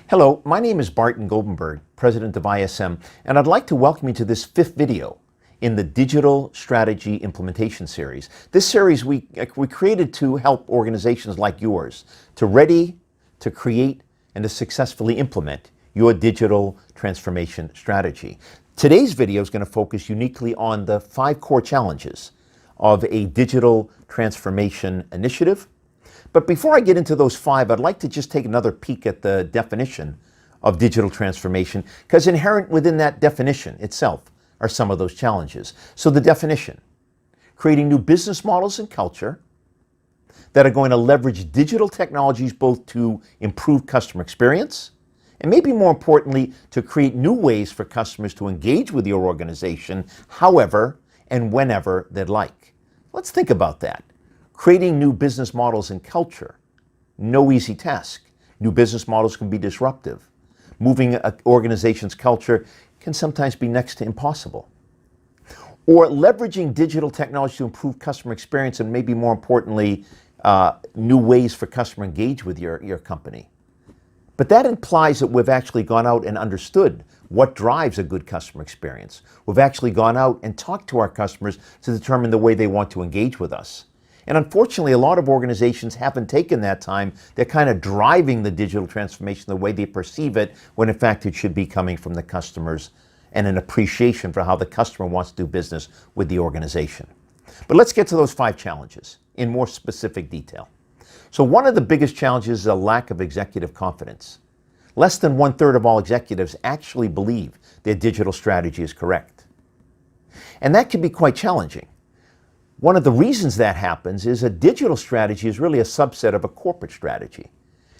Hello, my name is Barton Goldenberg, President of ISM, and I'd like to welcome you to this fifth video in the Digital Strategy Implementation Series. This series we created to help organizations like yours to ready, to create, and to successfully implement your digital transformation strategy. Today's video is going to focus uniquely on the 5 core challenges of a digital transformation initiative. But before I get into those 5, I'd like to just take another peek at the definition of digital transformation, because inherent within that definition itself are some of those challenges. So the definition: creating new business models and culture that are going to leverage digital technologies both to improve customer experience and, maybe more importantly, to create new ways for customers to engage with your organization however and whenever they'd like. Let's think about that. Creating new business models and culture, no easy task. New business models can be disruptive. Moving an organization's culture can sometimes be next to impossible. Or leveraging digital technology to improve customer experience and, maybe more importantly, new ways for customer engage with your company. But that implies that we've actually gone out and understood what drives a good customer experience. We've actually gone out and talked to our customers to determine the way they want to engage with us. And unfortunately, a lot of organizations haven't taken that time. They're kind of driving the digital transformation the way they perceive it, when in fact it should be coming from the customers and an appreciation for how the customer wants to do business with the organization. But let's get to those 5 challenges in more specific detail. So one of the biggest challenges is a lack of executive confidence. Less than 1/3 of all executives actually believe their digital strategy is correct. And that can be quite challenging. One of the reasons that happens is a digital strategy is really a subset of a corporate strategy.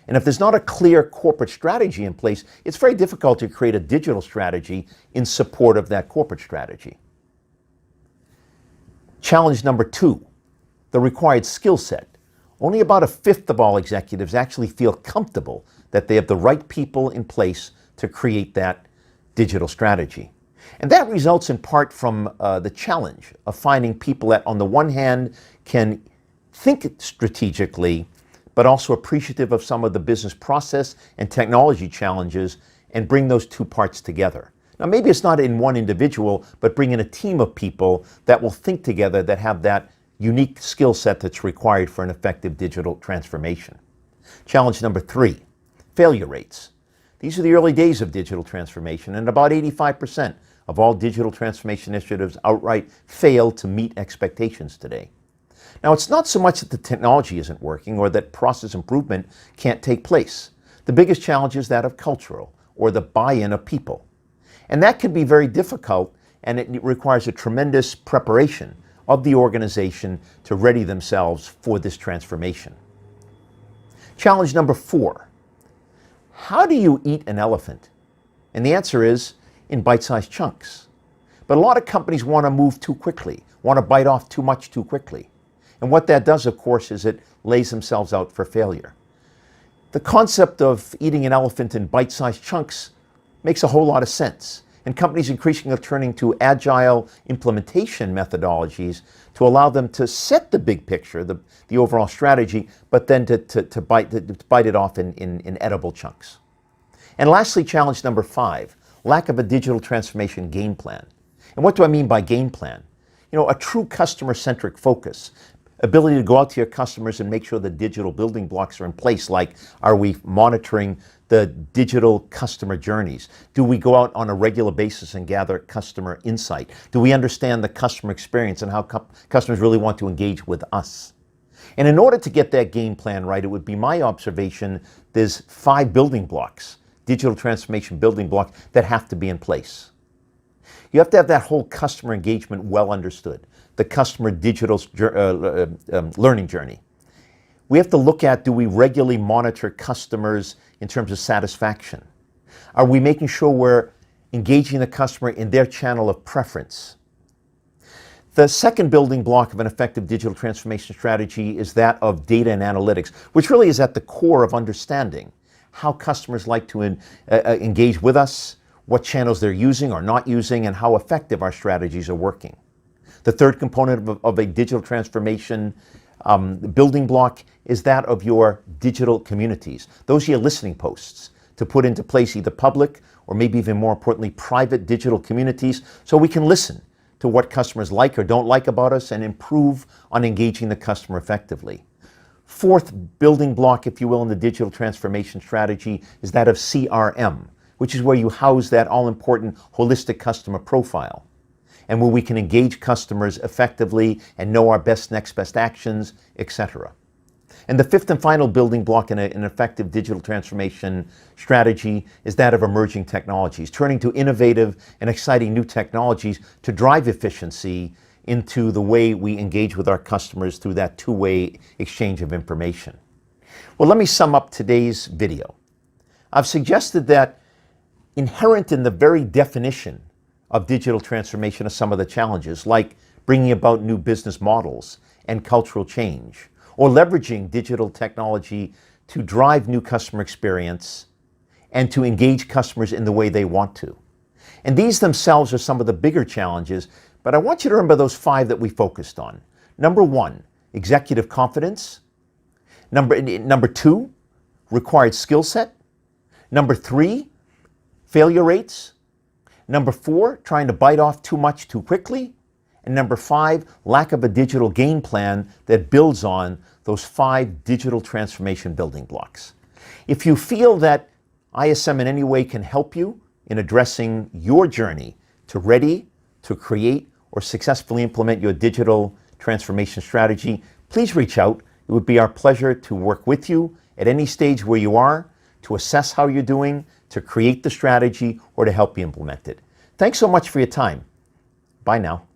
And if there's not a clear corporate strategy in place, it's very difficult to create a digital strategy in support of that corporate strategy. Challenge number 2, the required skill set. Only about 1/5 of all executives actually feel comfortable that they have the right people in place to create that digital strategy. And that results in part from the challenge of finding people that, on the one hand, can think strategically, but also appreciative of some of the business process and technology challenges, and bring those 2 parts together. Now, maybe it's not in one individual, but bring in a team of people that will think together, that have that unique skill set that's required for an effective digital transformation. Challenge number 3, failure rates. These are the early days of digital transformation, and about 85% of all digital transformation initiatives outright fail to meet expectations today. Now, it's not so much that the technology isn't working or that process improvement can't take place. The biggest challenge is that of cultural, or the buy-in of people. And that can be very difficult, and it requires a tremendous preparation of the organization to ready themselves for this transformation. Challenge number 4, how do you eat an elephant? And the answer is in bite-sized chunks. But a lot of companies want to move too quickly, want to bite off too much too quickly. And what that does, of course, is it lays themselves out for failure. The concept of eating an elephant in bite-sized chunks makes a whole lot of sense. And companies increasingly are turning to agile implementation methodologies to allow them to set the big picture, the overall strategy, but then to bite it off in edible chunks. And lastly, challenge number 5, lack of a digital transformation game plan. And what do I mean by game plan? A true customer-centric focus. Ability to go out to your customers and make sure the digital building blocks are in place, like, are we monitoring the digital customer journeys? Do we go out on a regular basis and gather customer insight? Do we understand the customer experience and how customers really want to engage with us? And in order to get that game plan right, it would be my observation there's 5 building blocks, digital transformation building blocks, that have to be in place. You have to have that whole customer engagement well understood, the customer digital learning journey. We have to look at, do we regularly monitor customers in terms of satisfaction? Are we making sure we're engaging the customer in their channel of preference? The second building block of an effective digital transformation strategy is that of data and analytics, which really is at the core of understanding how customers like to engage with us, what channels they're using or not using, and how effective our strategies are working. The third component of a digital transformation building block is that of your digital communities. Those are your listening posts to put into place either public or maybe even more importantly, private digital communities so we can listen to what customers like or don't like about us and improve on engaging the customer effectively. Fourth building block, if you will, in the digital transformation strategy is that of CRM, which is where you house that all-important holistic customer profile and where we can engage customers effectively and know our next best actions, etc. And the fifth and final building block in an effective digital transformation strategy is that of emerging technologies, turning to innovative and exciting new technologies to drive efficiency into the way we engage with our customers through that two-way exchange of information. Well, let me sum up today's video. I've suggested that inherent in the very definition of digital transformation are some of the challenges, like bringing about new business models and cultural change, or leveraging digital technology to drive new customer experience and to engage customers in the way they want to. And these themselves are some of the bigger challenges, but I want you to remember those 5 that we focused on. Number 1, executive confidence. Number 2, required skill set. Number 3, failure rates. Number 4, trying to bite off too much too quickly. And number 5, lack of a digital game plan that builds on those 5 digital transformation building blocks. If you feel that ISM in any way can help you in addressing your journey to ready, to create, or successfully implement your digital transformation strategy, please reach out. It would be our pleasure to work with you at any stage where you are, to assess how you're doing, to create the strategy, or to help you implement it. Thanks so much for your time. Bye now.